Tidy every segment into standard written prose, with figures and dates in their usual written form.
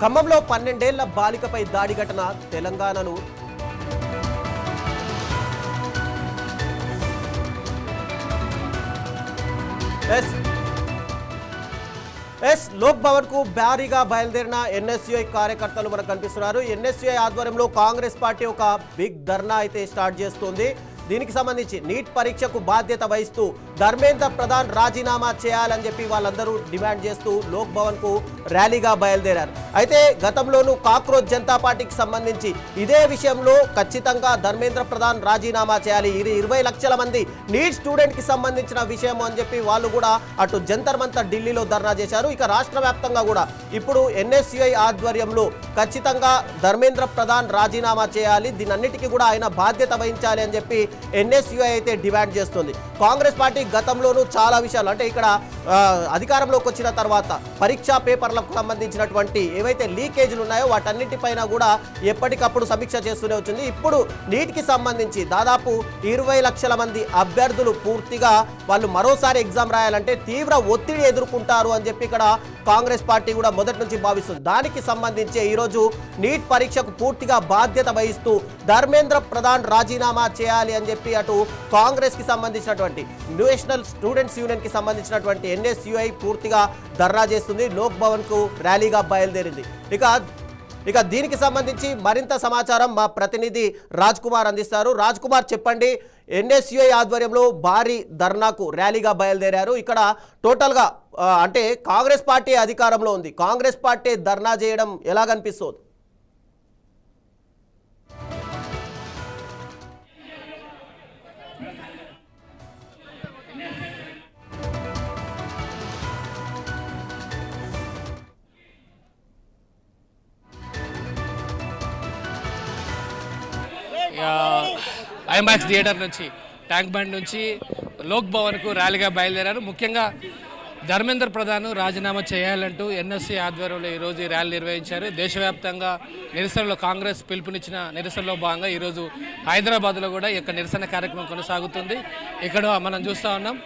ఖమ్మంలో 12 ఏళ్ల బాలికపై దాడి ఘటన తెలంగాణను లోక్ భవన్ కు భారీగా బయలుదేరిన ఎన్ఎస్యుఐ కార్యకర్తలు మనకు కనిపిస్తున్నారు. ఎన్ఎస్యుఐ ఆధ్వర్యంలో కాంగ్రెస్ పార్టీ ఒక బిగ్ ధర్నా అయితే స్టార్ట్ చేస్తుంది. దీనికి సంబంధించి నీట్ పరీక్షకు బాధ్యత వహిస్తూ ధర్మేంద్ర ప్రధాన్ రాజీనామా చేయాలని చెప్పి వాళ్ళందరూ డిమాండ్ చేస్తూ లోక్ భవన్ కు ర్యాలీగా బయలుదేరారు. అయితే గతంలోనూ కాక్రోచ్ జనతా పార్టీకి సంబంధించి ఇదే విషయంలో ఖచ్చితంగా ధర్మేంద్ర ప్రధాన్ రాజీనామా చేయాలి, ఇది 20 లక్షల మంది నీట్ స్టూడెంట్ కి సంబంధించిన విషయం అని చెప్పి వాళ్ళు కూడా అటు జంతర్ మంతర్ ఢిల్లీలో ధర్నా చేశారు. ఇక రాష్ట్ర వ్యాప్తంగా కూడా ఇప్పుడు ఎన్ఎస్యుఐ ఆధ్వర్యంలో ఖచ్చితంగా ధర్మేంద్ర ప్రధాన్ రాజీనామా చేయాలి, దీనన్నిటికీ కూడా ఆయన బాధ్యత వహించాలి అని చెప్పి ఎన్ఎస్యుఐ అయితే డిమాండ్ చేస్తుంది. కాంగ్రెస్ పార్టీ గతంలోనూ చాలా విషయాలు అంటే ఇక్కడ అధికారంలోకి వచ్చిన తర్వాత పరీక్షా పేపర్లకు సంబంధించినటువంటి ఏవైతే లీకేజీలు ఉన్నాయో వాటన్నిటిపైన కూడా ఎప్పటికప్పుడు సమీక్ష చేస్తూనే వచ్చింది. ఇప్పుడు నీట్కి సంబంధించి దాదాపు 20 లక్షల మంది అభ్యర్థులు పూర్తిగా వాళ్ళు మరోసారి ఎగ్జామ్ రాయాలంటే తీవ్ర ఒత్తిడి ఎదుర్కొంటారు అని చెప్పి ఇక్కడ కాంగ్రెస్ పార్టీ కూడా మొదటి నుంచి భావిస్తుంది. దానికి సంబంధించి ఈరోజు నీట్ పరీక్షకు పూర్తిగా బాధ్యత వహిస్తూ ధర్మేంద్ర ప్రధాన్ రాజీనామా చేయాలి అని చెప్పి అటు కాంగ్రెస్ కి సంబంధించినటువంటి నేషనల్ స్టూడెంట్స్ యూనియన్ కి సంబంధించినటువంటి ఎన్ఎస్యుఐ పూర్తిగా ధర్నా చేస్తుంది. లోక్ భవన్ కు ర్యాలీగా బయలుదేరింది. ఇక దీనికి సంబంధించి మరింత సమాచారం మా ప్రతినిధి రాజ్ కుమార్ అందిస్తారు. రాజ్ కుమార్ చెప్పండి, ఎన్ఎస్యుఐ ఆధ్వర్యంలో భారీ ధర్నాకు ర్యాలీగా బయలుదేరారు. ఇక్కడ టోటల్గా అంటే కాంగ్రెస్ పార్టీ అధికారంలో ఉంది, కాంగ్రెస్ పార్టీ ధర్నా చేయడం ఎలా కనిపిస్తుంది? ఐమాక్స్ థియేటర్ నుంచి ట్యాంక్ బండ్ నుంచి లోక్ భవన్కు ర్యాలీగా బయలుదేరారు. ముఖ్యంగా ధర్మేంద్ర ప్రధాన్ రాజీనామా చేయాలంటూ ఎన్ఎస్సీ ఆధ్వర్యంలో ఈరోజు ఈ ర్యాలీ నిర్వహించారు. దేశవ్యాప్తంగా నిరసనలో కాంగ్రెస్ పిలుపునిచ్చిన నిరసనలో భాగంగా ఈరోజు హైదరాబాద్లో కూడా ఈ యొక్క నిరసన కార్యక్రమం కొనసాగుతుంది. ఇక్కడ మనం చూస్తూ ఉన్నాం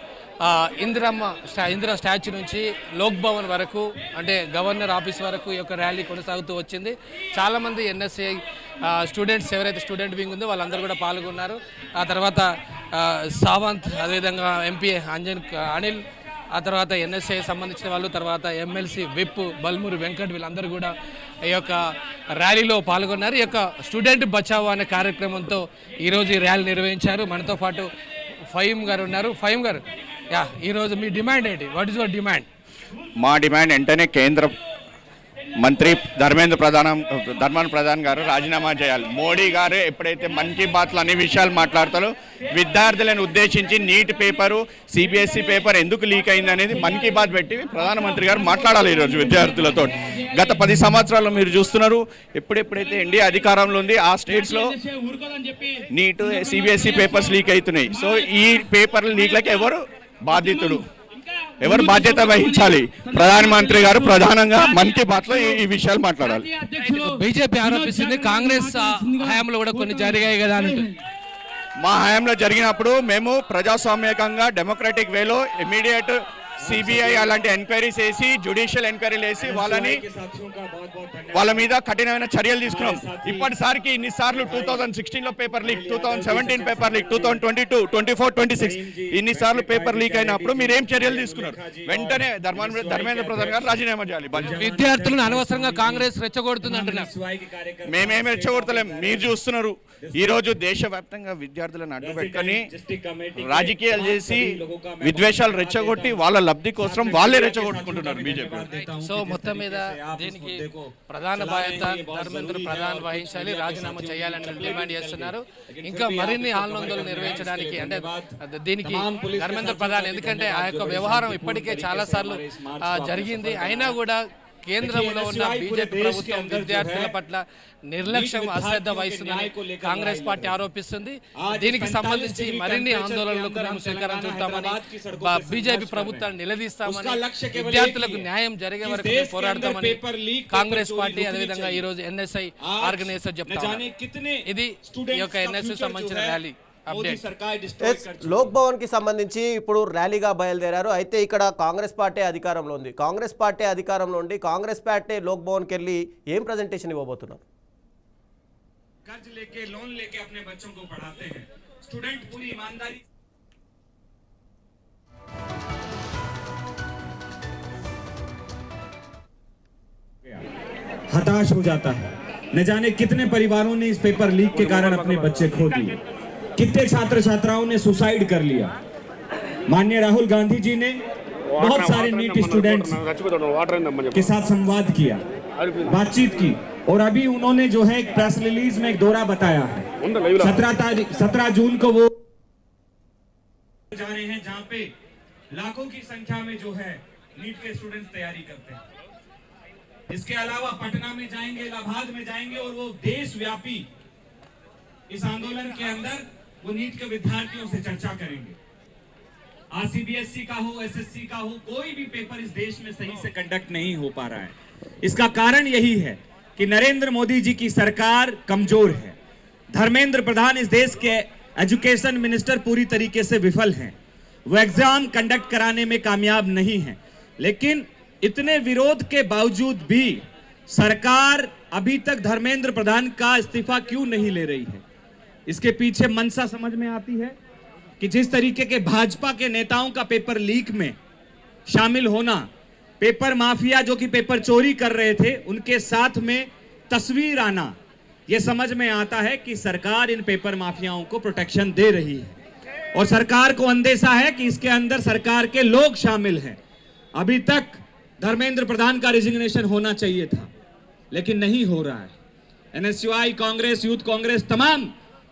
ఇందిరా స్టాచ్యూ నుంచి లోక్ భవన్ వరకు అంటే గవర్నర్ ఆఫీస్ వరకు ఈ యొక్క ర్యాలీ కొనసాగుతూ వచ్చింది. చాలామంది ఎన్ఎస్ఏ స్టూడెంట్స్ ఎవరైతే స్టూడెంట్ వింగ్ ఉందో వాళ్ళందరూ కూడా పాల్గొన్నారు. ఆ తర్వాత సావంత్, అదేవిధంగా ఎంపీ అనిల్, ఆ తర్వాత ఎన్ఎస్ఏ సంబంధించిన వాళ్ళు, తర్వాత ఎమ్మెల్సీ విప్ బల్మూరి వెంకట్, వీళ్ళందరూ కూడా ఈ యొక్క ర్యాలీలో పాల్గొన్నారు. ఈ యొక్క స్టూడెంట్ బచావో అనే కార్యక్రమంతో ఈరోజు ఈ ర్యాలీ నిర్వహించారు. మనతో పాటు ఫహీం గారు ఉన్నారు. ఫహీం గారు, ఈరోజు మీ డిమాండ్ ఏంటి? What is your demand? మా డిమాండ్ వెంటనే కేంద్ర మంత్రి ధర్మేంద్ర ప్రధాన్ గారు రాజీనామా చేయాలి. మోడీ గారు ఎప్పుడైతే మన్ కీ బాత్లో అన్ని విషయాలు మాట్లాడతారో విద్యార్థులను ఉద్దేశించి నీట్ పేపరు సిబిఎస్ఈ పేపర్ ఎందుకు లీక్ అయింది అనేది మన్ కీ బాత్ పెట్టి ప్రధానమంత్రి గారు మాట్లాడాలి ఈరోజు విద్యార్థులతో. గత 10 సంవత్సరాల్లో మీరు చూస్తున్నారు, ఎప్పుడెప్పుడైతే ఇండియా అధికారంలో ఉంది ఆ స్టేట్స్లో నీట్ సిబిఎస్ఈ పేపర్స్ లీక్ అవుతున్నాయి. సో ఈ పేపర్ల లీక్లకి ఎవరు బాధ్యత వహించాలి? ప్రధానమంత్రి గారు ప్రధానంగా మన్ కీ బాత్ లో ఈ విషయాలు మాట్లాడాలి. బీజేపీ ఆరోపిస్తుంది కాంగ్రెస్ హయాంలో కూడా కొన్ని జరిగాయి కదా అని. మా హయాంలో జరిగినప్పుడు మేము ప్రజాస్వామ్యకంగా డెమోక్రటిక్ వేలో ఇమీడియట్ సిబిఐ అలాంటి ఎంక్వైరీస్ వేసి జ్యుడిషియల్ ఎంక్వైరీలు వేసి వాళ్ళ మీద కఠినమైన చర్యలు తీసుకున్నాం. ఇప్పటిసారికి ఇన్నిసార్లు 2016లో పేపర్ లీక్, 2017 పేపర్ లీక్, 2022, 24, 26 ఇన్నిసార్లు పేపర్ లీక్ అయినప్పుడు మీరు ఏం చర్యలు తీసుకున్నారు? వెంటనే ధర్మేంద్ర ప్రధాన్ గారు రాజీనామా చేయాలి. విద్యార్థులను అనవసరంగా కాంగ్రెస్ రెచ్చగొడుతుంది అంటున్నారు. మేమేమి రెచ్చగొడతలేం, మీరు చూస్తున్నారు. ఈ రోజు దేశవ్యాప్తంగా విద్యార్థులను అడ్డుపెట్టుకొని రాజకీయాలు చేసి విద్వేషాలు రెచ్చగొట్టి వాళ్ళ లబ్ధి కోసం వాళ్ళే రెచ్చగొట్టుకుంటున్నారు బీజేపీ. సో మొత్తం మీద దీనికి ప్రధాన బాధ్యత ధర్మేంద్ర ప్రధాన్ వహించాలి, రాజీనామా చేయాలని డిమాండ్ చేస్తున్నారు. ఇంకా మరిన్ని ఆందోళనలు నిర్వహించడానికి అంటే దీనికి ధర్మేంద్ర ప్రధాన్, ఎందుకంటే ఆ యొక్క వ్యవహారం ఇప్పటికే చాలా సార్లు జరిగింది, అయినా కూడా కేంద్రంలో ఉన్న బీజేపీ ప్రభుత్వం విద్యార్థుల పట్ల నిర్లక్ష్యం, అశ్రద్ధ వహిస్తుందని కాంగ్రెస్ పార్టీ ఆరోపిస్తుంది. దీనికి సంబంధించి మరిన్ని ఆందోళనలకు మేము శ్రీకారం చుడతామని, బీజేపీ ప్రభుత్వాన్ని నిలదీస్తామని, విద్యార్థులకు న్యాయం జరిగే వరకు పోరాడతామని కాంగ్రెస్ పార్టీ అదేవిధంగా ఈ రోజు ఎన్ఎస్ఐ ఆర్గనైజర్ చెప్తారు. ఇది ఈ యొక్క ఎన్ఎస్ఐ సంబంధించిన ర్యాలీ. मोदी सरकार डिस्ट्रॉय कर चुकी है। లోక్ భవన్ కి సంబంధించి ఇప్పుడు ర్యాలీగా బయలుదేరారు. అయితే ఇక్కడ కాంగ్రెస్ పార్టీ అధికారంలో ఉంది. కాంగ్రెస్ పార్టీ అధికారంలో ఉండి కాంగ్రెస్ పార్టీ లోక్ భవన్ కి వెళ్ళి ఏం ప్రెజెంటేషన్ ఇవ్వబోతున్నారు? कर्ज लेके लोन लेके अपने बच्चों को पढ़ाते हैं। स्टूडेंट पूरी ईमानदारी हताश हो जाता है। न जाने कितने परिवारों ने इस पेपर लीक के कारण अपने बच्चे खो दिए, कितने छात्र छात्राओं ने सुसाइड कर लिया। माननीय राहुल गांधी जी ने बहुत सारे नीट स्टूडेंट्स के साथ संवाद किया, बातचीत की, और अभी उन्होंने जो है एक प्रेस रिलीज में एक दौरा बताया है। 17 जून को वो जा रहे हैं जहां पे लाखों की संख्या में जो है नीट के स्टूडेंट्स तैयारी करते हैं। इसके अलावा पटना में जाएंगे, इलाहाबाद में जाएंगे, और वो देशव्यापी इस आंदोलन के अंदर वो नीट के विद्यार्थियों से चर्चा करेंगे। आज सीबीएसई का हो, एसएससी का हो, कोई भी पेपर इस देश में सही से कंडक्ट नहीं हो पा रहा है। इसका कारण यही है कि नरेंद्र मोदी जी की सरकार कमजोर है। धर्मेंद्र प्रधान इस देश के एजुकेशन मिनिस्टर पूरी तरीके से विफल हैं। वो एग्जाम कंडक्ट कराने में कामयाब नहीं है। लेकिन इतने विरोध के बावजूद भी सरकार अभी तक धर्मेंद्र प्रधान का इस्तीफा क्यों नहीं ले रही है? इसके पीछे मंशा समझ में आती है कि जिस तरीके के भाजपा के नेताओं का पेपर लीक में शामिल होना, पेपर माफिया जो कि पेपर चोरी कर रहे थे उनके साथ में तस्वीर आना, यह समझ में आता है कि सरकार इन पेपर माफियाओं को प्रोटेक्शन दे रही है और सरकार को अंदेशा है कि इसके अंदर सरकार के लोग शामिल हैं। अभी तक धर्मेंद्र प्रधान का रिजिग्नेशन होना चाहिए था, लेकिन नहीं हो रहा है। एनएसयूआई, कांग्रेस, यूथ कांग्रेस, तमाम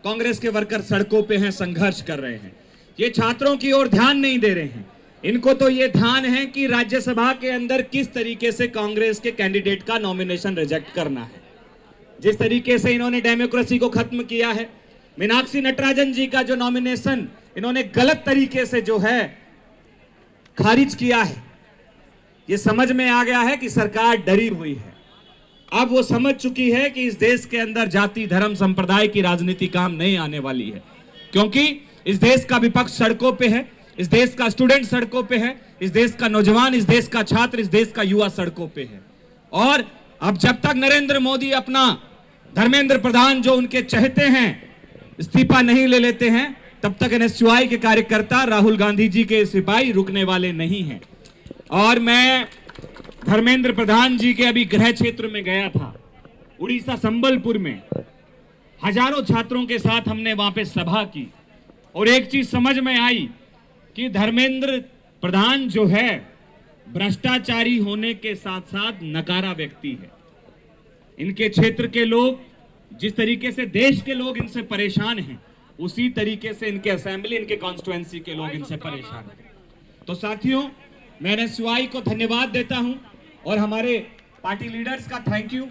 कांग्रेस के वर्कर सड़कों पे हैं, संघर्ष कर रहे हैं। ये छात्रों की ओर ध्यान नहीं दे रहे हैं। इनको तो ये ध्यान है कि राज्यसभा के अंदर किस तरीके से कांग्रेस के कैंडिडेट का नॉमिनेशन रिजेक्ट करना है। जिस तरीके से इन्होंने डेमोक्रेसी को खत्म किया है, मीनाक्षी नटराजन जी का जो नॉमिनेशन इन्होंने गलत तरीके से जो है खारिज किया है, ये समझ में आ गया है कि सरकार डरी हुई है। अब वो समझ चुकी है कि इस देश के अंदर जाति, धर्म, संप्रदाय की राजनीति काम नहीं आने वाली है, क्योंकि इस देश का विपक्ष सड़कों पे है, इस देश का स्टूडेंट सड़कों पे है, इस देश का नौजवान, इस देश का छात्र, इस देश का युवा सड़कों पे है। और अब जब तक नरेंद्र मोदी अपना धर्मेंद्र प्रधान जो उनके चहेते हैं इस्तीफा नहीं ले लेते हैं, तब तक एनएसयूआई के कार्यकर्ता राहुल गांधी जी के सिपाही रुकने वाले नहीं हैं। और मैं धर्मेंद्र प्रधान जी के अभी गृह क्षेत्र में गया था, उड़ीसा संबलपुर में। हजारों छात्रों के साथ हमने वहां पे सभा की और एक चीज समझ में आई कि धर्मेंद्र प्रधान जो है भ्रष्टाचारी होने के साथ साथ नकारा व्यक्ति है। इनके क्षेत्र के लोग, जिस तरीके से देश के लोग इनसे परेशान हैं, उसी तरीके से इनके असेंबली, इनके कॉन्स्टिट्यूएंसी के लोग इनसे परेशान हैं। तो साथियों, मैं एनएसयूआई को धन्यवाद देता हूं और हमारे पार्टी लीडर्स का थैंक यू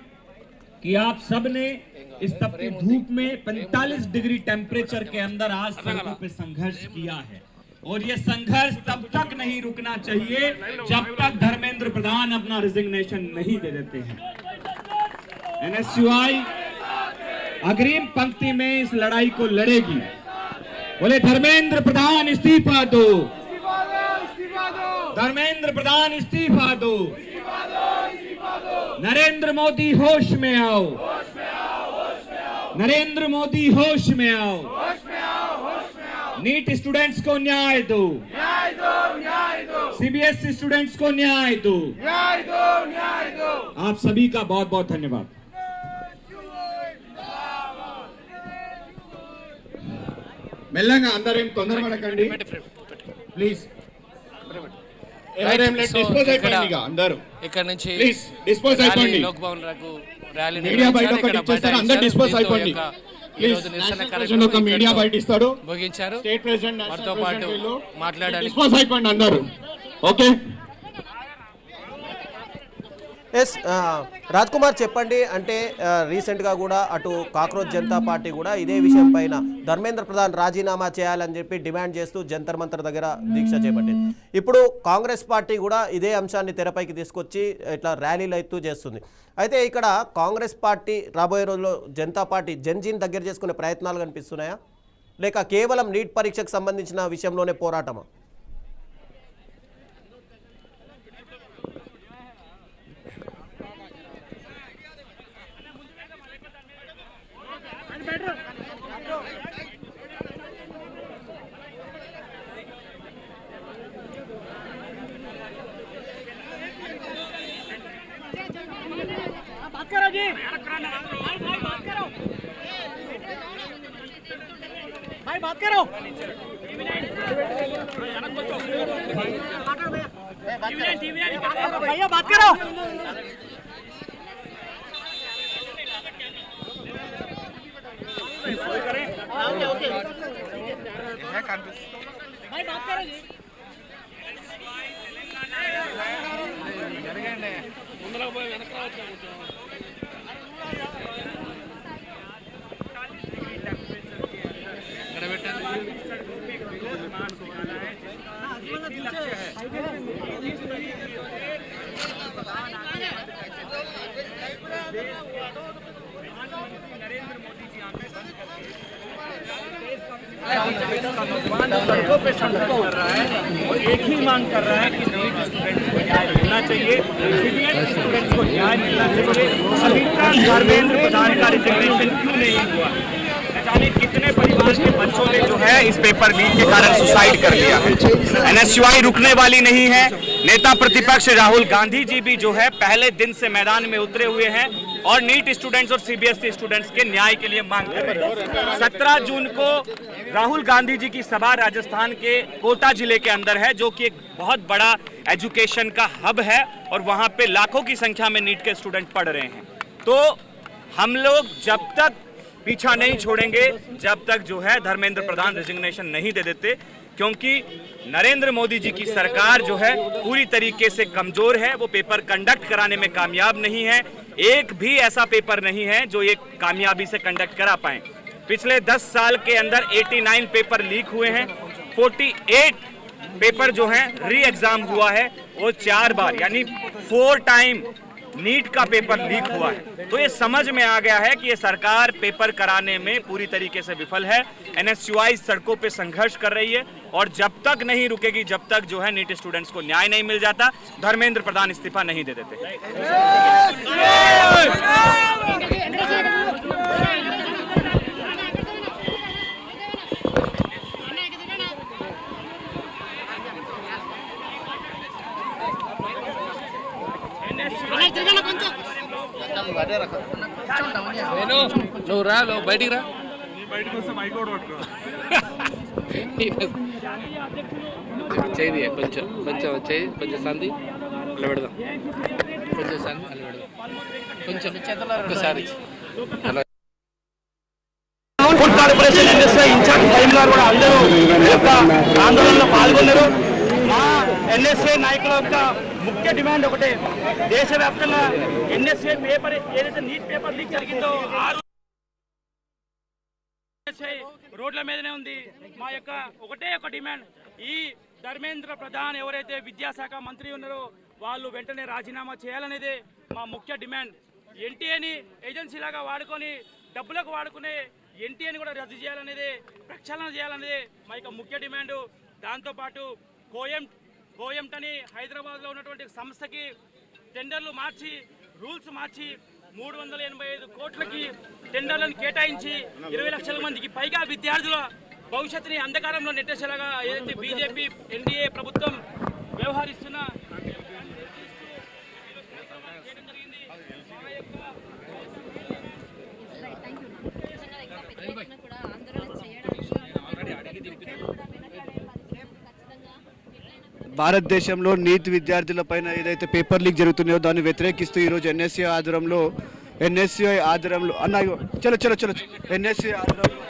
कि आप सब ने इस तपती धूप में 45 डिग्री टेम्परेचर के अंदर आज सड़कों पे संघर्ष किया है। और ये संघर्ष तब तक नहीं रुकना चाहिए जब तक धर्मेंद्र प्रधान अपना रिजिग्नेशन नहीं दे देते हैं। एनएसयूआई अग्रिम पंक्ति में इस लड़ाई को लड़ेगी। बोले धर्मेंद्र प्रधान इस्तीफा दो, धर्मेंद्र प्रधान इस्तीफा दो, नरेंद्र मोदी होश में आओ, नरेंद्र मोदी होश में आओ, नीट स्टूडेंट्स को न्याय दो, सीबीएसई स्टूडेंट्स को न्याय दो। आप सभी का बहुत बहुत धन्यवाद। మెల్లగా అందరూ ఏం తొందరపడకండి ప్లీజ్. డిస్పోజ్ అయిపోయింది ఇక అందరూ ఇక్కడ నుంచి ప్లీజ్ డిస్పోజ్ అయిపోండి. లోక్ భవన్ రకు ర్యాలీ మీడియా బయట ఒకటి ఇచ్చేస్తారు, అందరూ డిస్పోజ్ అయిపోండి ప్లీజ్. నేషనల్ ప్రెసిడెంట్ ఒక మీడియా బయట ఇస్తాడు, ముగించారు. స్టేట్ ప్రెసిడెంట్ మనతో పాటు మాట్లాడాలి. డిస్పోజ్ అయిపోండి అందరూ. ఓకే ఎస్ రాజ్ కుమార్ చెప్పండి. అంటే రీసెంట్గా కూడా అటు కాక్రోచ్ జనతా పార్టీ కూడా ఇదే విషయం పైన ధర్మేంద్ర ప్రధాన్ రాజీనామా చేయాలని చెప్పి డిమాండ్ చేస్తూ జంతర్ మంతర్ దగ్గర దీక్ష చేపట్టింది. ఇప్పుడు కాంగ్రెస్ పార్టీ కూడా ఇదే అంశాన్ని తెరపైకి తీసుకొచ్చి ఇట్లా ర్యాలీలు అయితే చేస్తుంది. అయితే ఇక్కడ కాంగ్రెస్ పార్టీ రాబోయే రోజుల్లో జనతా పార్టీ జన్జీని దగ్గర చేసుకునే ప్రయత్నాలు కనిపిస్తున్నాయా? లేక కేవలం నీట్ పరీక్షకు సంబంధించిన విషయంలోనే పోరాటమా? भाई बात करो भैया बात करो भाई बात करो सड़कों पे संघर्ष कर रहा है और एक ही मांग कर रहा है कि नीट स्टूडेंट्स को न्याय मिलना चाहिए, सीबीएसई स्टूडेंट्स को न्याय मिलना चाहिए। अभी तक धर्मेंद्र प्रधान का रिजिग्नेशन क्यों नहीं हुआ? न जाने कितने परिवार के बच्चों ने जो है इस पेपर लीक के कारण सुसाइड कर लिया है। एनएसयूआई रुकने वाली नहीं है। नेता प्रतिपक्ष राहुल गांधी जी भी जो है पहले दिन से मैदान में उतरे हुए हैं और नीट स्टूडेंट्स और सीबीएसई स्टूडेंट्स के न्याय के लिए मांग कर रहे हैं। 17 जून को राहुल गांधी जी की सभा राजस्थान के कोटा जिले के अंदर है, जो कि एक बहुत बड़ा एजुकेशन का हब है और वहां पे लाखों की संख्या में नीट के स्टूडेंट पढ़ रहे हैं। तो हम लोग जब तक पीछा नहीं छोड़ेंगे जब तक जो है धर्मेंद्र प्रधान रेजिग्नेशन नहीं दे देते, क्योंकि नरेंद्र मोदी जी की सरकार जो है पूरी तरीके से कमजोर है। वो पेपर कंडक्ट कराने में कामयाब नहीं है। एक भी ऐसा पेपर नहीं है जो ये कामयाबी से कंडक्ट करा पाए। पिछले 10 साल के अंदर 89 पेपर लीक हुए हैं। 48 पेपर जो हैं री एग्जाम हुआ है, वो 4 बार यानी 4 टाइम नीट का पेपर लीक हुआ है। तो ये समझ में आ गया है कि ये सरकार पेपर कराने में पूरी तरीके से विफल है। एनएसयूआई सड़कों पे संघर्ष कर रही है और जब तक नहीं रुकेगी, जब तक जो है नीट स्टूडेंट्स को न्याय नहीं मिल जाता, धर्मेंद्र प्रधान इस्तीफा नहीं दे देते। నువ్వు రా బయటికి రా చేయి కొంచెం కొంచెం చేయి కొంచెం సంది అలా పెడదాం కొంచెం సంది అలా పెడదాం కొంచెం ఒకసారి food corporation NSI incharge Karimnagar కూడా అందరూ ఈ యొక్క ఆందోళనలో పాల్గొన్నారు. మా ఎన్ఎస్ఐ నాయకుల యొక్క ముఖ్య డిమాండ్ ఒకటే, దేశవ్యాప్తంగా ఎన్ఎస్ఐ పేపర్ ఏదైతే నీట్ పేపర్ లీక్ జరిగిందో రోడ్ల మీదనే ఉంది. మా యొక్క ఒకటే ఒక డిమాండ్, ఈ ధర్మేంద్ర ప్రధాన్ ఎవరైతే విద్యాశాఖ మంత్రి ఉన్నారో వాళ్ళు వెంటనే రాజీనామా చేయాలనేదే మా ముఖ్య డిమాండ్. ఎన్టీఏని ఏజెన్సీలాగా వాడుకొని డబ్బులకు వాడుకునే ఎన్టీఏని కూడా రద్దు చేయాలనేదే, ప్రక్షాళన చేయాలనేదే మా యొక్క ముఖ్య డిమాండ్. దాంతోపాటు కోయంట్ అని హైదరాబాద్లో ఉన్నటువంటి సంస్థకి టెండర్లు మార్చి రూల్స్ మార్చి 385 కోట్లకి టెండర్లను కేటాయించి 20 లక్షల మందికి పైగా విద్యార్థుల భవిష్యత్తుని అంధకారంలో నెట్టేసేలాగా ఏదైతే బీజేపీ ఎన్డీఏ ప్రభుత్వం వ్యవహరిస్తున్న భారతదేశంలో నీట్ విద్యార్థులపైన ఏదైతే పేపర్ లీక్ జరుగుతున్నాయో దాన్ని వ్యతిరేకిస్తూ ఈరోజు ఎన్ఎస్యూఐ ఆధ్వర్యంలో అన్న చలో ఎన్ఎస్యూఐ ఆధ్వర్యంలో